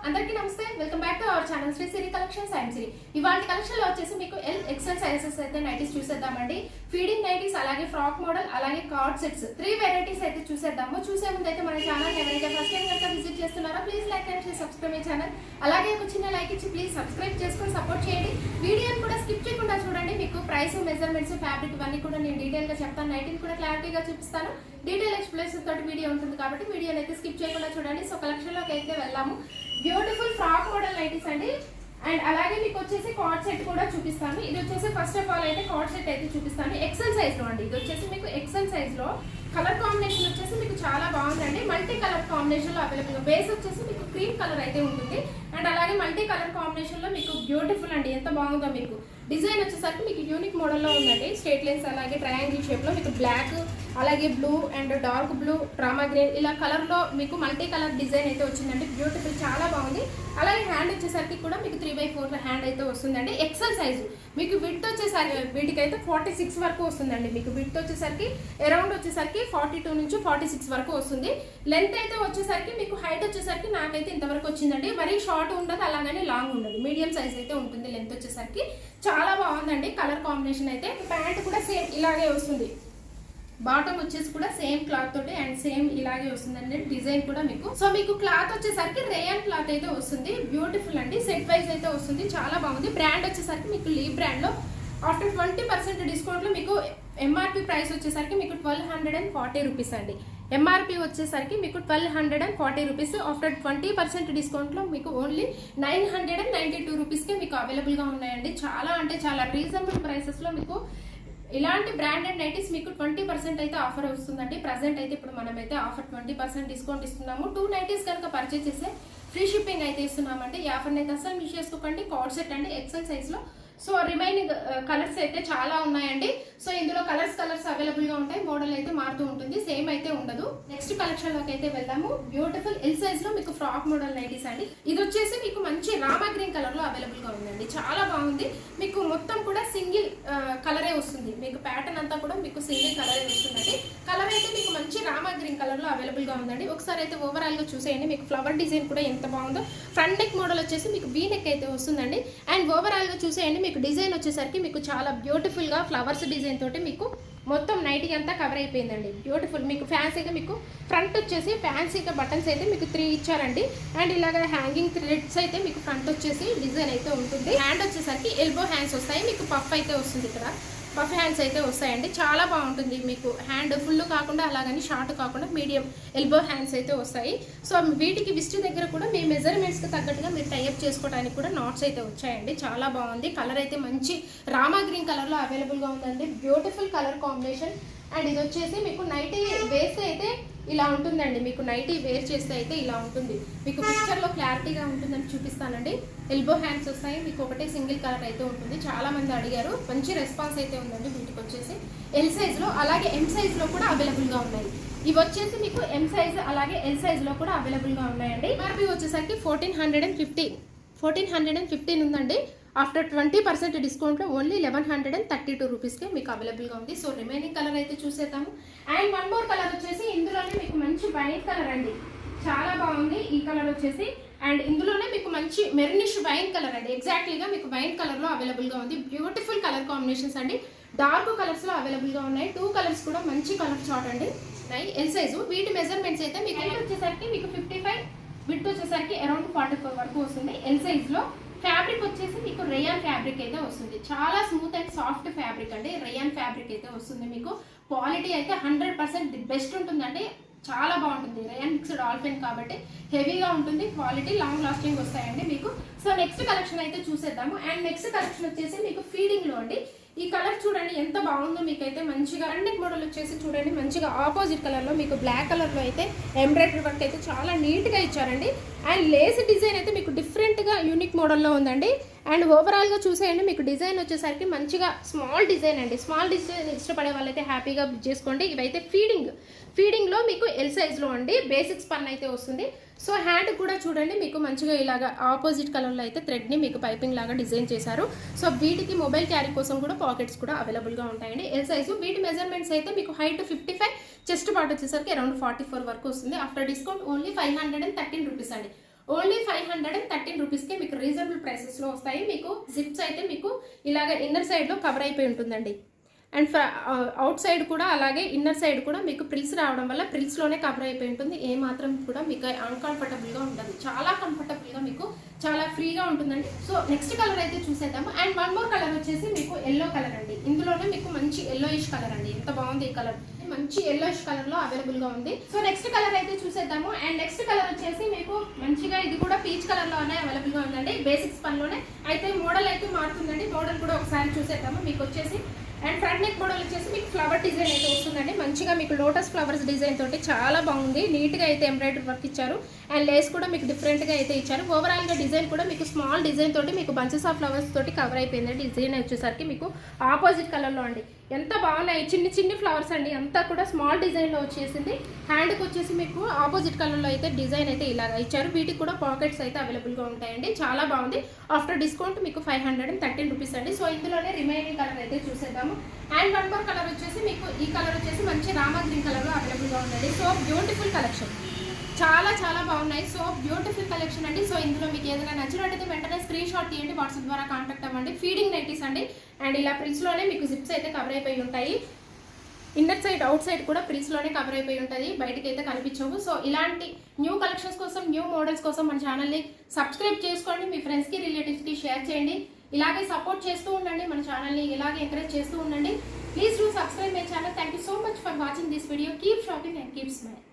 అందరికీ నమస్తే, welcome back to our channel Sri Siri collections and Siri. ఇవాళ కలెక్షన్ లో వచ్చేసి మీకు ఎల్ ఎక్సెల్ సైజెస్ అయితే నైటీస్ చూసేద్దామండి. ఫీడింగ్ నైటీస్, అలాగే ఫ్రాక్ మోడల్, అలాగే కార్డ్ సెట్స్ 3 వెరైటీస్ అయితే చూసేద్దాము. చూసే ముందు అయితే మన ఛానల్ ఎవరైతే ఫస్ట్ టైం కనుక విజిట్ చేస్తున్నారో please like and share, subscribe my channel. అలాగే ఒక చిన్న లైక్ ఇచ్చి ప్లీజ్ సబ్స్క్రైబ్ చేసుకొని సపోర్ట్ చేయండి. వీడియోని కూడా స్కిప్ చేయకుండా చూడండి. మీకు ప్రైస్, మెజర్మెంట్స్, ఫ్యాబ్రిక్ ఇవన్నీ కూడా నేను డీటెయిల్ గా చెప్తాను. నైటీని కూడా క్లారిటీగా చూపిస్తాను. డీటెయిల్ ఎక్స్ప్లెనేషన్ తోటి వీడియో ఉంటుంది కాబట్టి వీడియోని అయితే స్కిప్ చేయకుండా చూడండి. సో కలెక్షన్ లోకి అయితే వెళ్దాము. బ్యూటిఫుల్ ఫ్రాక్ మోడల్ నైటీస్ అండి. అండ్ అలాగే మీకు వచ్చేసి కార్డ్ సెట్ కూడా చూపిస్తాను. ఇది వచ్చేసి ఫస్ట్ ఆఫ్ ఆల్ అయితే కార్డ్ సెట్ అయితే చూపిస్తాను. ఎక్సెల్ సైజ్ లో అండి. ఇది వచ్చేసి మీకు ఎక్సెల్ సైజ్ లో కలర్ కాంబినేషన్ వచ్చేసి మీకు చాలా బాగుందండి. మల్టీ కలర్ కాంబినేషన్ లో అవైలబుల్. బేస్ వచ్చేసి మీకు క్రీమ్ కలర్ అయితే ఉంటుంది. అండ్ అలాగే మల్టీ కలర్ కాంబినేషన్ లో మీకు బ్యూటిఫుల్ అండి. ఎంత బాగుందో. మీకు డిజైన్ వచ్చేసరికి మీకు యూనిక్ మోడల్లో ఉందండి. స్ట్రేట్ లైన్స్, అలాగే ట్రయాంగిల్ షేప్ లో మీకు బ్లాక్, అలాగే blue and dark blue, drama green ఇలా కలర్ లో మీకు మల్టీ కలర్ డిజైన్ అయితే వచ్చిందండి. బ్యూటిఫుల్, చాలా బాగుంది. అలాగే హ్యాండ్ వచ్చేసరికి కూడా మీకు 3/4 హ్యాండ్ అయితే వస్తుందండి. ఎక్సెల్ సైజు మీకు విడ్త్ వచ్చేసరికి వీటికైతే 46 వరకు వస్తుందండి. మీకు విడ్త్ వచ్చేసరికి అరౌండ్ వచ్చేసరికి 42 నుంచి 46 వరకు వస్తుంది. లెంత్ అయితే వచ్చేసరికి మీకు హైట్ వచ్చేసరికి నాకైతే ఇంతవరకు వచ్చిందండి. మరీ షార్ట్ ఉండదు, అలాగనే లాంగ్ ఉండదు. మీడియం సైజ్ అయితే ఉంటుంది లెంత్ వచ్చేసరికి. చాలా బాగుందండి కలర్ కాంబినేషన్ అయితే. ప్యాంట్ కూడా సేమ్ ఇలాగే వస్తుంది. బాటమ్ వచ్చేసి కూడా సేమ్ క్లాత్ తోటి అండ్ సేమ్ ఇలాగే వస్తుందండి. డిజైన్ కూడా మీకు సో మీకు క్లాత్ వచ్చేసరికి రేయన్ క్లాత్ అయితే వస్తుంది. బ్యూటిఫుల్ అండి. సెట్ వైజ్ అయితే వస్తుంది. చాలా బాగుంది. బ్రాండ్ వచ్చేసరికి మీకు లీ బ్రాండ్ లో ఆఫ్టర్ 20% డిస్కౌంట్ లో మీకు ఎంఆర్పి ప్రైస్ వచ్చేసరికి మీకు 1240 రూపీస్ అండి. ఎంఆర్పి వచ్చేసరికి మీకు 1240 రూపీస్. ఆఫ్టర్ 20% డిస్కౌంట్ లో మీకు ఓన్లీ 992 రూపీస్కే మీకు అవైలబుల్ గా ఉన్నాయండి. చాలా అంటే చాలా రీజనబుల్ ప్రైసెస్ లో మీకు ఇలాంటి బ్రాండెడ్ నైటీస్ మీకు 20% అయితే ఆఫర్ వస్తుందండి. ప్రజెంట్ అయితే ఇప్పుడు మనమైతే ఆఫర్ 20% డిస్కౌంట్ ఇస్తున్నాము. 2 నైటీస్ కనుక పర్చేస్ చేస్తే ఫ్రీ షిప్పింగ్ అయితే ఇస్తున్నామండి. ఈ ఆఫర్ని అయితే అసలు మిస్ చేసుకోకండి. కార్డ్ సెట్ అండి, ఎక్సెల్ సైజ్ లో. సో రిమైనింగ్ కలర్స్ అయితే చాలా ఉన్నాయండి. సో ఇందులో కలర్స్ అవైలబుల్ గా ఉంటాయి. మోడల్ అయితే మారుతూ ఉంటుంది, సేమ్ అయితే ఉండదు. నెక్స్ట్ కలెక్షన్ లోకి అయితే వెళ్దాము. బ్యూటిఫుల్ ఎల్ సైజ్ లో మీకు ఫ్రాక్ మోడల్ నైటీస్ అండి. ఇది వచ్చేసి మీకు మంచి రామా గ్రీన్ కలర్ లో అవైలబుల్ గా ఉందండి. చాలా బాగుంది. మీకు మొత్తం కూడా సింగిల్ కలరే వస్తుంది. మీకు ప్యాటర్న్ అంతా కూడా మీకు సింగిల్ కలరే వస్తుందండి. కలర్ అయితే మీకు మంచి రామా గ్రీన్ కలర్ లో అవైలబుల్ గా ఉందండి. ఒకసారి అయితే ఓవరాల్ గా చూసేయండి. మీకు ఫ్లవర్ డిజైన్ కూడా ఎంత బాగుందో. ఫ్రంట్ నెక్ మోడల్ వచ్చేసి మీకు వీ నెక్ అయితే వస్తుందండి. అండ్ ఓవరాల్ గా చూసేయండి. మీకు డిజైన్ వచ్చేసరికి మీకు చాలా బ్యూటిఫుల్ గా ఫ్లవర్స్ డిజైన్ తోటి మీకు మొత్తం నైటీ అంతా కవర్ అయిపోయిందండి. బ్యూటిఫుల్. మీకు ఫ్యాన్సీగా మీకు ఫ్రంట్ వచ్చేసి ఫ్యాన్సీగా బటన్స్ అయితే మీకు 3 ఇచ్చారండి. అండ్ ఇలాగ హ్యాంగింగ్ థ్రెడ్స్ అయితే మీకు ఫ్రంట్ వచ్చేసి డిజైన్ అయితే ఉంటుంది. హ్యాండ్ వచ్చేసరికి ఎల్బో హ్యాండ్స్ వస్తాయి. మీకు పఫ్ అయితే వస్తుంది. ఇక్కడ పఫ్ హ్యాండ్స్ అయితే వస్తాయండి. చాలా బాగుంటుంది. మీకు హ్యాండ్ ఫుల్ కాకుండా అలాగని షార్ట్ కాకుండా మీడియం ఎల్బో హ్యాండ్స్ అయితే వస్తాయి. సో వీటికి విస్ట్ దగ్గర కూడా మీ మెజర్మెంట్స్కి తగ్గట్టుగా మీరు టైఅప్ చేసుకోవడానికి కూడా నాట్స్ అయితే వచ్చాయండి. చాలా బాగుంది. కలర్ అయితే మంచి రామా గ్రీన్ కలర్లో అవైలబుల్గా ఉందండి. Beautiful colour combination. అండ్ ఇది వచ్చేసి మీకు నైటీ వేస్తే అయితే ఇలా ఉంటుందండి. మీకు నైటీ వేర్ చేస్తే అయితే ఇలా ఉంటుంది. మీకు పిక్చర్లో క్లారిటీగా ఉంటుందని చూపిస్తానండి. ఎల్బో హ్యాండ్స్ వస్తాయి. మీకు ఒకటే సింగిల్ కలర్ అయితే ఉంటుంది. చాలా మంది అడిగారు. మంచి రెస్పాన్స్ అయితే ఉందండి. వీటికి వచ్చేసి ఎల్ సైజ్లో, అలాగే ఎం సైజ్లో కూడా అవైలబుల్గా ఉన్నాయి. ఇవి వచ్చేసి మీకు ఎం సైజ్ అలాగే ఎల్ సైజ్లో కూడా అవైలబుల్గా ఉన్నాయండి. ఎంఆర్పి వచ్చేసరికి 1415 ఉందండి. ఆఫ్టర్ 20% డిస్కౌంట్లో ఓన్లీ 1132 రూపీస్కే మీకు అవైలబుల్గా ఉంది. సో రిమైనింగ్ కలర్ అయితే చూసేద్దాము. అండ్ 1 మోర్ కలర్ వచ్చేసి ఇందులోనే మీకు మంచి వైట్ కలర్ అండి. చాలా బాగుంది ఈ కలర్ వచ్చేసి. అండ్ ఇందులోనే మీకు మంచి మెరూనిష్ వైన్ కలర్ అండి. ఎగ్జాక్ట్లీగా మీకు వైన్ కలర్లో అవైలబుల్గా ఉంది. బ్యూటిఫుల్ కలర్ కాంబినేషన్స్ అండి. డార్క్ కలర్స్లో అవైలబుల్గా ఉన్నాయి. 2 కలర్స్ కూడా మంచి కలర్ చార్ట్ అండి. L size. వీటి మెజర్మెంట్స్ అయితే మీకు హైట్ వచ్చేసరికి మీకు 55, విడ్త్ వచ్చేసరికి అరౌండ్ 44 వరకు వస్తుంది. ఎల్ సైజ్లో. ఫ్యాబ్రిక్ వచ్చేసి మీకు రేయాన్ ఫ్యాబ్రిక్ అయితే వస్తుంది. చాలా స్మూత్ అండ్ సాఫ్ట్ ఫ్యాబ్రిక్ అండి. రేయాన్ ఫ్యాబ్రిక్ అయితే వస్తుంది. మీకు క్వాలిటీ అయితే 100% ది బెస్ట్ ఉంటుందండి. చాలా బాగుంటుంది. రేయాన్ మిక్స్డ్ ఆల్ఫెన్ కాబట్టి హెవీగా ఉంటుంది. క్వాలిటీ లాంగ్ లాస్టింగ్ వస్తాయండి మీకు. సో నెక్స్ట్ కలెక్షన్ అయితే చూసేద్దాము. అండ్ నెక్స్ట్ కలెక్షన్ వచ్చేసి మీకు ఫీడింగ్ లో అండి. ఈ కలర్ చూడండి ఎంత బాగుందో. మీకైతే మంచిగా అండెక్ మోడల్ వచ్చేసి చూడండి మంచిగా ఆపోజిట్ కలర్లో మీకు బ్లాక్ కలర్లో అయితే ఎంబ్రాయిడరీ వర్క్ అయితే చాలా నీట్గా ఇచ్చారండి. అండ్ లేస్ డిజైన్ అయితే మీకు డిఫరెంట్గా యూనిక్ మోడల్లో ఉందండి. అండ్ ఓవరాల్గా చూసేయండి. మీకు డిజైన్ వచ్చేసరికి మంచిగా స్మాల్ డిజైన్ అండి. స్మాల్ డిజైన్ ఇష్టపడే వాళ్ళైతే హ్యాపీగా బుక్ చేసుకోండి. ఇవైతే ఫీడింగ్లో మీకు ఎల్ సైజ్లో అండి. బేసిక్స్ పన్ అయితే వస్తుంది. సో హ్యాండ్ కూడా చూడండి మీకు మంచిగా ఇలాగా ఆపోజిట్ కలర్లో అయితే థ్రెడ్ని మీకు పైపింగ్ లాగా డిజైన్ చేశారు. సో వీటికి మొబైల్ క్యారీ కోసం కూడా పాకెట్స్ కూడా అవైలబుల్గా ఉంటాయండి. L size. వీటి మెజర్మెంట్స్ అయితే మీకు హైట్ 55, చెస్ట్ పార్ట్ వచ్చేసరికి అరౌండ్ 44 వరకు వస్తుంది. ఆఫ్టర్ డిస్కౌంట్ ఓన్లీ 513 రూపీస్ అండి. ఓన్లీ 513 రూపీస్కి మీకు రీజనబుల్ ప్రైసెస్లో వస్తాయి. మీకు జిప్స్ అయితే మీకు ఇలాగ ఇన్నర్ సైడ్లో కవర్ అయిపోయి ఉంటుందండి. అండ్ అవుట్ సైడ్ కూడా అలాగే ఇన్నర్ సైడ్ కూడా మీకు ప్రిల్స్ రావడం వల్ల ప్రిల్స్లోనే కవర్ అయిపోయి ఉంటుంది. ఏ మాత్రం కూడా మీకు అన్కంఫర్టబుల్గా ఉండదు, చాలా కంఫర్టబుల్గా మీకు చాలా ఫ్రీగా ఉంటుందండి. సో నెక్స్ట్ కలర్ అయితే చూసేద్దాము. అండ్ వన్ మోర్ కలర్ వచ్చేసి మీకు ఎల్లో కలర్ అండి. ఇందులోనే మీకు మంచి ఎల్లోయిష్ కలర్ అండి. ఎంత బాగుంది ఈ కలర్, మంచి ఎల్లోయిష్ కలర్ లో అవైలబుల్ గా ఉంది. సో నెక్స్ట్ కలర్ అయితే చూసేద్దాము. అండ్ నెక్స్ట్ కలర్ వచ్చేసి మీకు మంచిగా ఇది కూడా పీచ్ కలర్ లోనే అవైలబుల్ గా ఉందండి. బేసిక్స్ పనిలోనే అయితే మోడల్ అయితే మారుతుందండి. మోడల్ కూడా ఒకసారి చూసేద్దాము. మీకు వచ్చేసి అండ్ ఫ్రంట్ నెక్ మోడల్ వచ్చేసి మీకు ఫ్లవర్ డిజైన్ అయితే వస్తుందండి. మంచిగా మీకు లోటస్ ఫ్లవర్స్ డిజైన్ తోటి చాలా బాగుంది. నీట్గా అయితే ఎంబ్రాయిడరీ వర్క్ ఇచ్చారు. అండ్ లేస్ కూడా మీకు డిఫరెంట్గా అయితే ఇచ్చారు. ఓవరాల్గా డిజైన్ కూడా మీకు స్మాల్ డిజైన్ తోటి మీకు బంచెస్ ఆఫ్ ఫ్లవర్స్ తోటి కవర్ అయిపోయిందండి. డిజైన్ వచ్చేసరికి మీకు ఆపోజిట్ కలర్లో అండి. ఎంత బాగున్నాయి, చిన్ని చిన్ని ఫ్లవర్స్ అండి. అంతా కూడా స్మాల్ డిజైన్లో వచ్చేసింది. హ్యాండ్కి వచ్చేసి మీకు ఆపోజిట్ కలర్లో అయితే డిజైన్ అయితే ఇలాగా ఇచ్చారు. వీటికి కూడా పాకెట్స్ అయితే అవైలబుల్గా ఉంటాయండి. చాలా బాగుంది. ఆఫ్టర్ డిస్కౌంట్ మీకు 513 రూపీస్ అండి. సో ఇందులోనే రిమైనింగ్ కలర్ అయితే చూసేద్దాము. అండ్ వన్ మోర్ కలర్ వచ్చేసి మీకు ఈ కలర్ వచ్చేసి మంచి రామా గ్రీన్ కలర్లో అవైలబుల్గా ఉందండి. సో బ్యూటిఫుల్ కలెక్షన్, చాలా చాలా బాగున్నాయి. సో బ్యూటిఫుల్ కలెక్షన్ అండి. సో ఇందులో మీకు ఏదైనా నచ్చినట్టయితే వెంటనే స్క్రీన్ షాట్ తీయండి, వాట్సాప్ ద్వారా కాంటాక్ట్ అవ్వండి. ఫీడింగ్ నైటీస్ అండి. అండ్ ఇలా ప్రిల్స్లోనే మీకు జిప్స్ అయితే కవర్ అయిపోయి ఉంటాయి. ఇన్నర్ సైడ్ అవుట్ సైడ్ కూడా ప్రిల్స్లోనే కవర్ అయిపోయి ఉంటుంది, బయటకి అయితే కనిపించవు. సో ఇలాంటి న్యూ కలెక్షన్స్ కోసం, న్యూ మోడల్స్ కోసం మన ఛానల్ని సబ్స్క్రైబ్ చేసుకోండి. మీ ఫ్రెండ్స్కి, రిలేటివ్స్కి షేర్ చేయండి. ఇలాగే సపోర్ట్ చేస్తూ ఉండండి, మన ఛానల్ని ఇలాగే ఎంకరేజ్ చేస్తూ ఉండండి. Please do subscribe my channel. Thank you so much for watching this video. Keep shopping and keep smile.